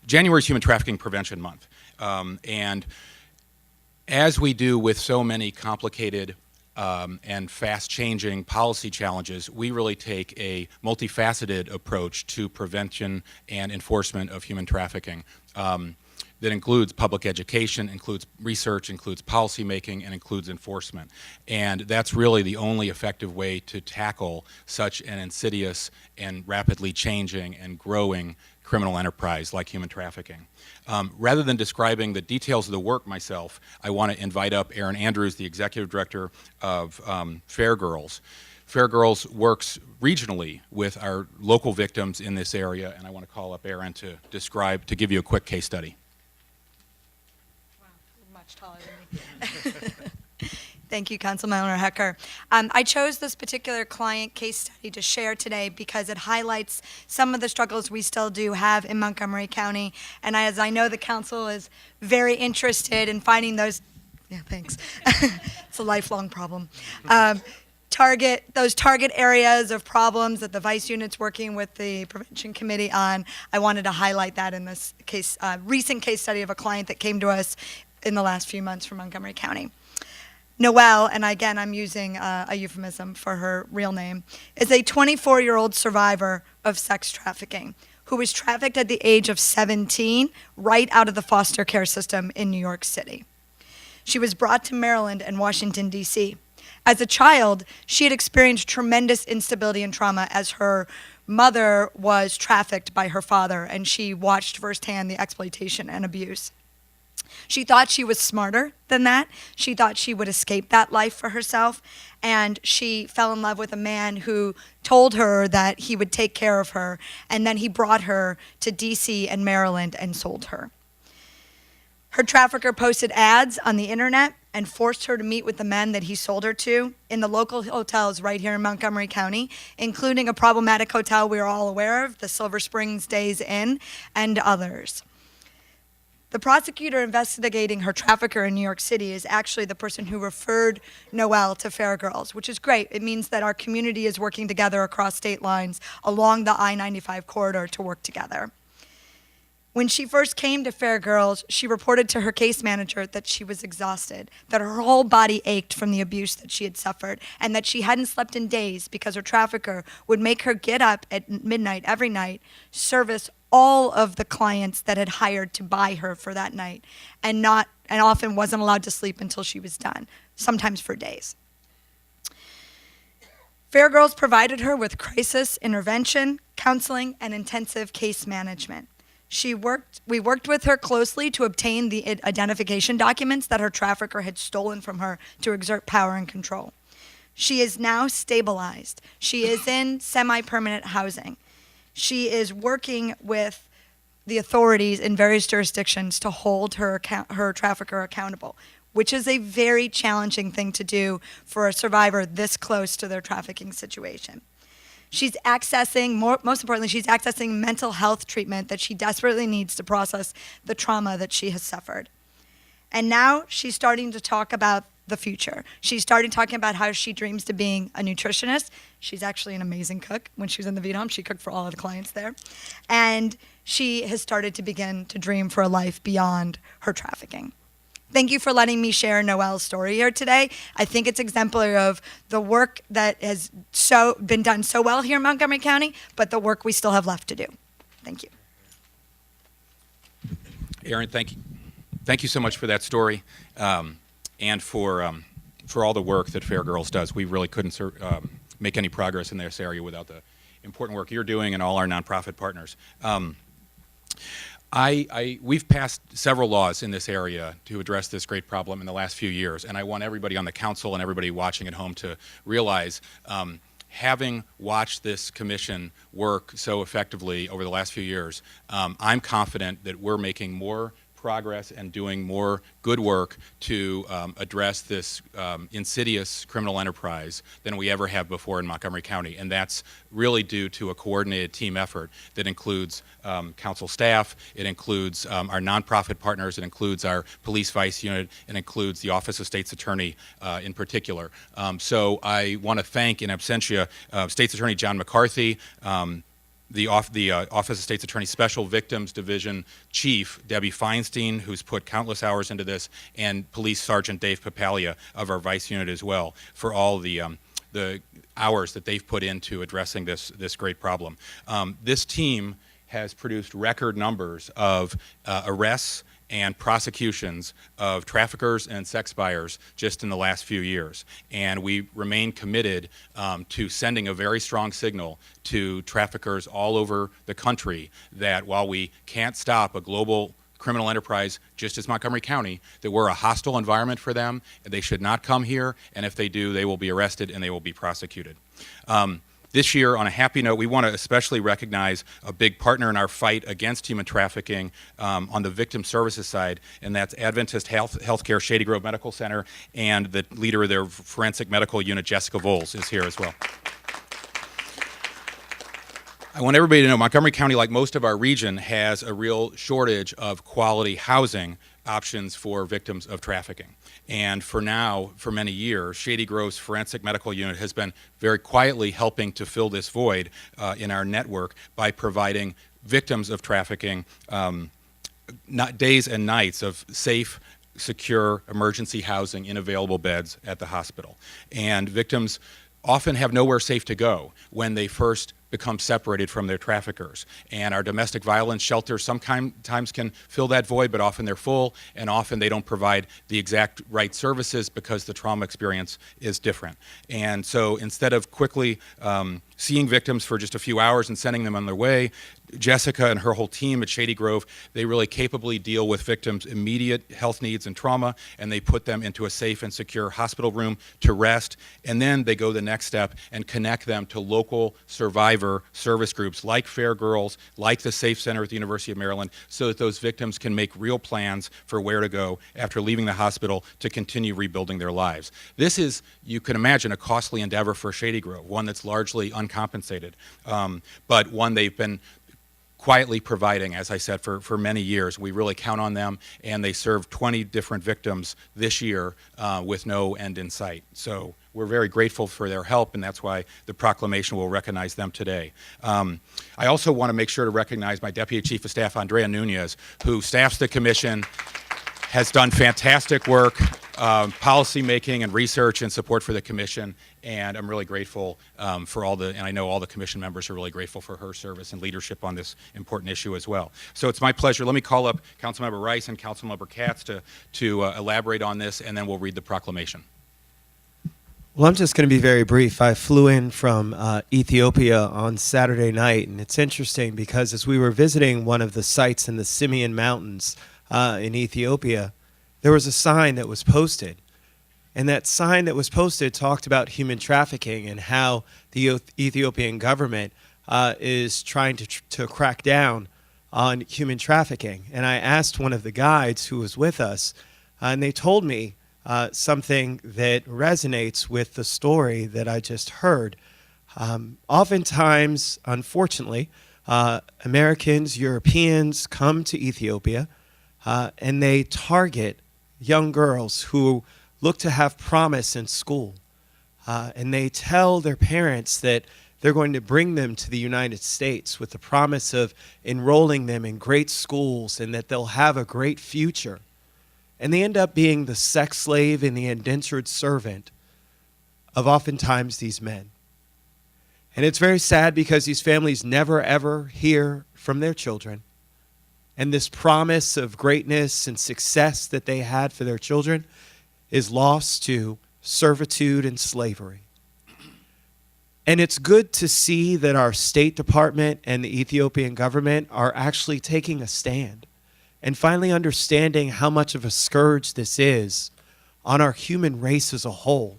January is Human Trafficking Prevention Month. And as we do with so many complicated and fast-changing policy challenges, we really take a multifaceted approach to prevention and enforcement of human trafficking. That includes public education, includes research, includes policymaking, and includes enforcement. And that's really the only effective way to tackle such an insidious and rapidly changing and growing criminal enterprise like human trafficking. Rather than describing the details of the work myself, I want to invite up Erin Andrews, the Executive Director of Fair Girls. Fair Girls works regionally with our local victims in this area, and I want to call up Erin to give you a quick case study. Taller than me. Thank you, Councilmember Hecker. I chose this particular client case study to share today because it highlights some of the struggles we still do have in Montgomery County. And as I know the council is very interested in finding those, yeah, thanks. It's a lifelong problem. Those target areas of problems that the Vice Unit's working with the Prevention Committee on. I wanted to highlight that in this case, recent case study of a client that came to us in the last few months from Montgomery County. Noelle, and again I'm using a euphemism for her real name, is a 24-year-old survivor of sex trafficking who was trafficked at the age of 17 right out of the foster care system in New York City. She was brought to Maryland and Washington, D.C. As a child, she had experienced tremendous instability and trauma as her mother was trafficked by her father, and she watched firsthand the exploitation and abuse. She thought she was smarter than that. She thought she would escape that life for herself. And she fell in love with a man who told her that he would take care of her. And then he brought her to D.C. and Maryland and sold her. Her trafficker posted ads on the internet and forced her to meet with the men that he sold her to in the local hotels right here in Montgomery County, including a problematic hotel we are all aware of, the Silver Springs Days Inn, and others. The prosecutor investigating her trafficker in New York City is actually the person who referred Noelle to Fair Girls, which is great. It means that our community is working together across state lines along the I-95 corridor to work together. When she first came to Fair Girls, she reported to her case manager that she was exhausted, that her whole body ached from the abuse that she had suffered, and that she hadn't slept in days because her trafficker would make her get up at midnight every night, service all of the clients that had hired to buy her for that night, and often wasn't allowed to sleep until she was done, sometimes for days. Fair Girls provided her with crisis intervention, counseling, and intensive case management. We worked with her closely to obtain the identification documents that her trafficker had stolen from her to exert power and control. She is now stabilized. She is in semi-permanent housing. She is working with the authorities in various jurisdictions to hold her trafficker accountable, which is a very challenging thing to do for a survivor this close to their trafficking situation. She's accessing, most importantly, she's accessing mental health treatment that she desperately needs to process the trauma that she has suffered. And now she's starting to talk about the future. She started talking about how she dreams to being a nutritionist. She's actually an amazing cook. When she was in the Vietnam, she cooked for all of the clients there. And she has started to begin to dream for a life beyond her trafficking. Thank you for letting me share Noelle's story here today. I think it's exemplary of the work that has been done so well here in Montgomery County, but the work we still have left to do. Thank you. Erin, thank you. Thank you so much for that story. And for all the work that Fair Girls does. We really couldn't make any progress in this area without the important work you're doing and all our nonprofit partners. We've passed several laws in this area to address this great problem in the last few years, and I want everybody on the council and everybody watching at home to realize, having watched this commission work so effectively over the last few years, I'm confident that we're making more progress and doing more good work to address this insidious criminal enterprise than we ever have before in Montgomery County. And that's really due to a coordinated team effort that includes council staff, it includes our nonprofit partners, it includes our police vice unit, and includes the Office of State's Attorney in particular. So I want to thank in absentia State's Attorney John McCarthy, the Office of State's Attorney Special Victims Division Chief, Debbie Feinstein, who's put countless hours into this, and Police Sergeant Dave Papalia of our Vice Unit as well, for all the hours that they've put into addressing this great problem. This team has produced record numbers of arrests and prosecutions of traffickers and sex buyers just in the last few years. And we remain committed to sending a very strong signal to traffickers all over the country that while we can't stop a global criminal enterprise just as Montgomery County, that we're a hostile environment for them, and they should not come here, and if they do, they will be arrested and they will be prosecuted. This year, on a happy note, we want to especially recognize a big partner in our fight against human trafficking on the victim services side, and that's Adventist Healthcare Shady Grove Medical Center, and the leader of their forensic medical unit, Jessica Voles, is here as well. I want everybody to know Montgomery County, like most of our region, has a real shortage of quality housing options for victims of trafficking. And for many years, Shady Grove's Forensic Medical Unit has been very quietly helping to fill this void in our network by providing victims of trafficking days and nights of safe, secure emergency housing in available beds at the hospital. And victims often have nowhere safe to go when they first become separated from their traffickers. And our domestic violence shelters sometimes can fill that void, but often they're full, and often they don't provide the exact right services because the trauma experience is different. And so instead of quickly seeing victims for just a few hours and sending them on their way, Jessica and her whole team at Shady Grove, they really capably deal with victims' immediate health needs and trauma, and they put them into a safe and secure hospital room to rest, and then they go the next step and connect them to local survivor service groups like Fair Girls, like the Safe Center at the University of Maryland, so that those victims can make real plans for where to go after leaving the hospital to continue rebuilding their lives. This is, you can imagine, a costly endeavor for Shady Grove, one that's largely uncompensated, but one they've been quietly providing, as I said, for many years. We really count on them, and they served 20 different victims this year with no end in sight. So we're very grateful for their help, and that's why the proclamation will recognize them today. I also want to make sure to recognize my Deputy Chief of Staff, Andrea Nunez, who staffs the commission, has done fantastic work, policy making and research and support for the commission, and I'm really grateful for and I know all the commission members are really grateful for her service and leadership on this important issue as well. So it's my pleasure. Let me call up Councilmember Rice and Councilmember Katz to elaborate on this, and then we'll read the proclamation. Well, I'm just going to be very brief. I flew in from Ethiopia on Saturday night, and it's interesting because as we were visiting one of the sites in the Simeon Mountains in Ethiopia, there was a sign that was posted. And that sign that was posted talked about human trafficking and how the Ethiopian government is trying to crack down on human trafficking. And I asked one of the guides who was with us, and they told me something that resonates with the story that I just heard. Oftentimes, unfortunately, Americans, Europeans come to Ethiopia and they target young girls who look to have promise in school. And they tell their parents that they're going to bring them to the United States with the promise of enrolling them in great schools and that they'll have a great future. And they end up being the sex slave and the indentured servant of oftentimes these men. And it's very sad because these families never ever hear from their children. And this promise of greatness and success that they had for their children is lost to servitude and slavery. And it's good to see that our State Department and the Ethiopian government are actually taking a stand and finally understanding how much of a scourge this is on our human race as a whole.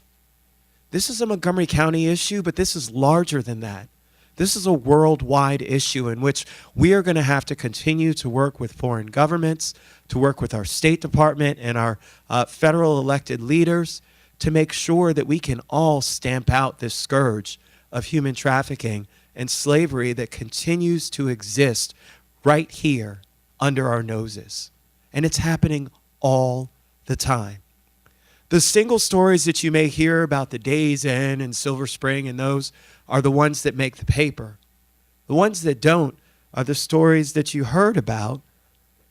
This is a Montgomery County issue, but this is larger than that. This is a worldwide issue in which we are going to have to continue to work with foreign governments, to work with our State Department and our federal elected leaders to make sure that we can all stamp out this scourge of human trafficking and slavery that continues to exist right here under our noses. And it's happening all the time. The single stories that you may hear about the Days Inn and Silver Spring and those are the ones that make the paper. The ones that don't are the stories that you heard about,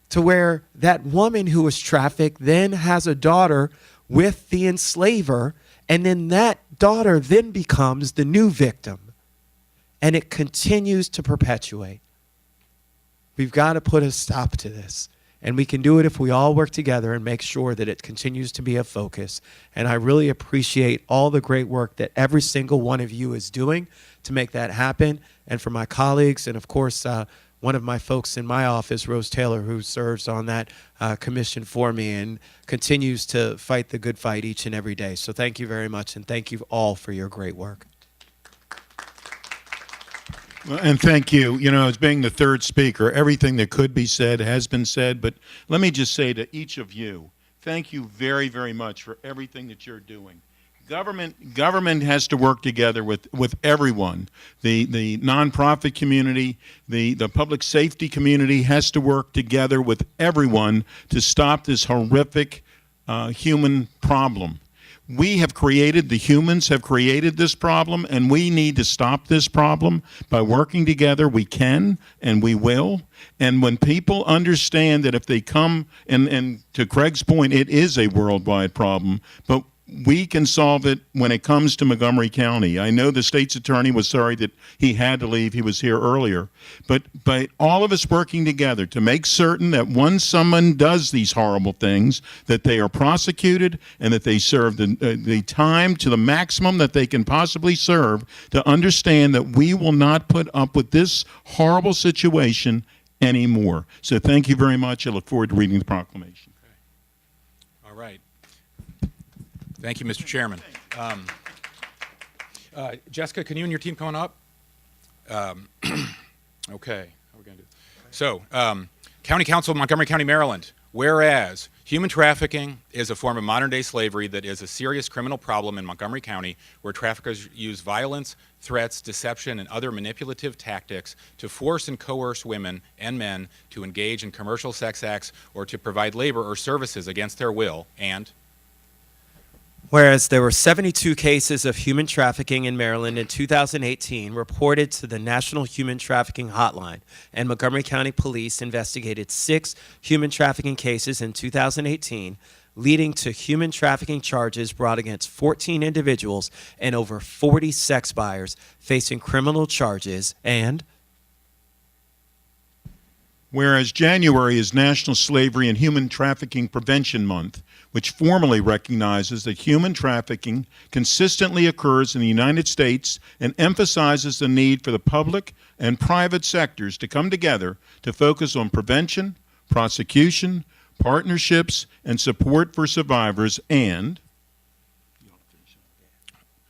to where that woman who was trafficked then has a daughter with the enslaver, and then that daughter then becomes the new victim. And it continues to perpetuate. We've got to put a stop to this. And we can do it if we all work together and make sure that it continues to be a focus. And I really appreciate all the great work that every single one of you is doing to make that happen. And for my colleagues, and of course, one of my folks in my office, Rose Taylor, who serves on that commission for me and continues to fight the good fight each and every day. So thank you very much, and thank you all for your great work. Well, and thank you. You know, as being the third speaker, everything that could be said has been said, but let me just say to each of you, thank you very, very much for everything that you're doing. Government has to work together with everyone. The nonprofit community, the public safety community has to work together with everyone to stop this horrific human problem. The humans have created this problem, and we need to stop this problem. By working together, we can and we will. And when people understand that if they come, and to Craig's point, it is a worldwide problem, but we can solve it when it comes to Montgomery County. I know the state's attorney was sorry that he had to leave. He was here earlier. But by all of us working together to make certain that once someone does these horrible things, that they are prosecuted and that they serve the time to the maximum that they can possibly serve, to understand that we will not put up with this horrible situation anymore. So thank you very much. I look forward to reading the proclamation. All right. Thank you, Mr. Chairman. Jessica, can you and your team come on up? Okay, how are we going to do? So, County Council of Montgomery County, Maryland. Whereas human trafficking is a form of modern-day slavery that is a serious criminal problem in Montgomery County, where traffickers use violence, threats, deception, and other manipulative tactics to force and coerce women and men to engage in commercial sex acts or to provide labor or services against their will, and Whereas there were 72 cases of human trafficking in Maryland in 2018 reported to the National Human Trafficking Hotline, and Montgomery County Police investigated 6 human trafficking cases in 2018, leading to human trafficking charges brought against 14 individuals and over 40 sex buyers facing criminal charges. And whereas January is National Slavery and Human Trafficking Prevention Month, which formally recognizes that human trafficking consistently occurs in the United States and emphasizes the need for the public and private sectors to come together to focus on prevention, prosecution, partnerships, and support for survivors. And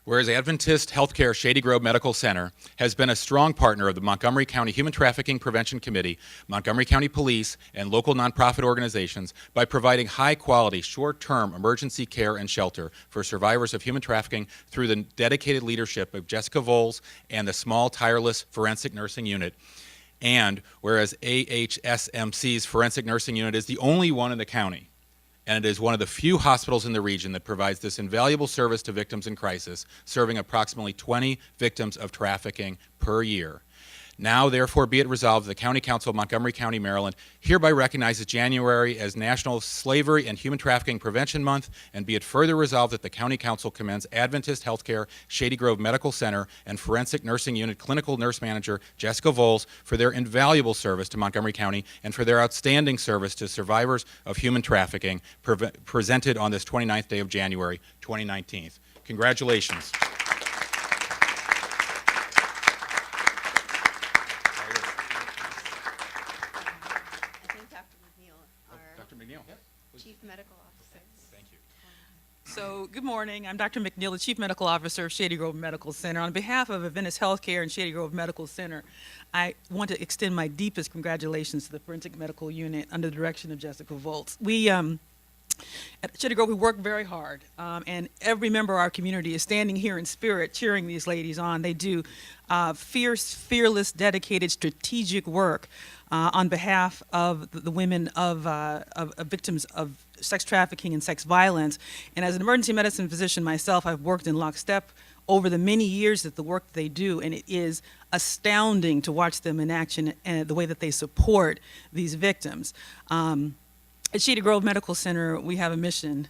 whereas Adventist Healthcare Shady Grove Medical Center has been a strong partner of the Montgomery County Human Trafficking Prevention Committee, Montgomery County Police, and local nonprofit organizations by providing high-quality, short-term emergency care and shelter for survivors of human trafficking through the dedicated leadership of Jessica Voles and the small, tireless forensic nursing unit. And whereas AHSMC's forensic nursing unit is the only one in the county, and it is one of the few hospitals in the region that provides this invaluable service to victims in crisis, serving approximately 20 victims of trafficking per year. Now, therefore, be it resolved, the County Council of Montgomery County, Maryland, hereby recognizes January as National Slavery and Human Trafficking Prevention Month, and be it further resolved that the County Council commends Adventist Healthcare Shady Grove Medical Center and Forensic Nursing Unit Clinical Nurse Manager Jessica Voles for their invaluable service to Montgomery County and for their outstanding service to survivors of human trafficking presented on this 29th day of January, 2019. Congratulations. Chief Medical Officer. Thank you. So, good morning. I'm Dr. McNeil, the Chief Medical Officer of Shady Grove Medical Center. On behalf of Adventist Healthcare and Shady Grove Medical Center, I want to extend my deepest congratulations to the Forensic Medical Unit under the direction of Jessica Volz. We, at Shady Grove, we work very hard, and every member of our community is standing here in spirit cheering these ladies on. They do fierce, fearless, dedicated, strategic work on behalf of the women of victims of sex trafficking and sex violence. And as an emergency medicine physician myself, I've worked in lockstep over the many years that the work that they do, and it is astounding to watch them in action and the way that they support these victims. At Shady Grove Medical Center, we have a mission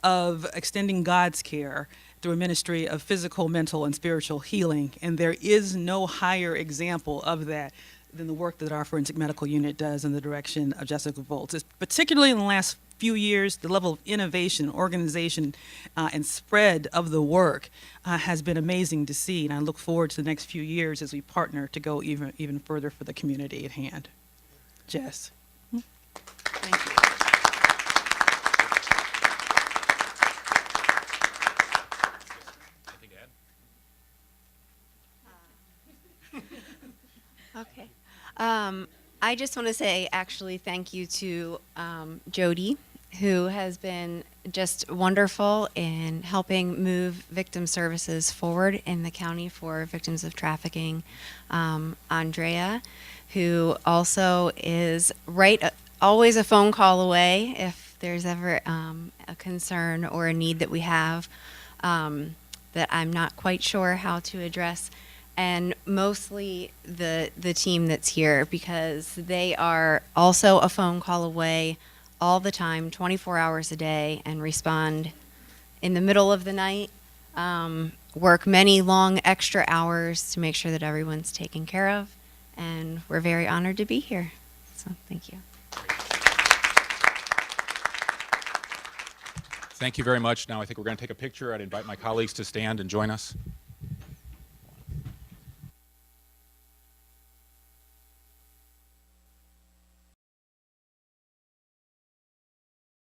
of extending God's care through a ministry of physical, mental, and spiritual healing, and there is no higher example of that than the work that our forensic medical unit does in the direction of Jessica Volz. It's particularly in the last few years, the level of innovation, organization, and spread of the work has been amazing to see, and I look forward to the next few years as we partner to go even further for the community at hand. Jess. Thank you. Okay. I just want to say actually thank you to Jody, who has been just wonderful in helping move victim services forward in the county for victims of trafficking. Andrea, who also is always a phone call away if there's ever a concern or a need that we have that I'm not quite sure how to address. And mostly the team that's here, because they are also a phone call away all the time, 24 hours a day, and respond in the middle of the night, work many long extra hours to make sure that everyone's taken care of. And we're very honored to be here. So thank you. Thank you very much. Now I think we're going to take a picture. I'd invite my colleagues to stand and join us.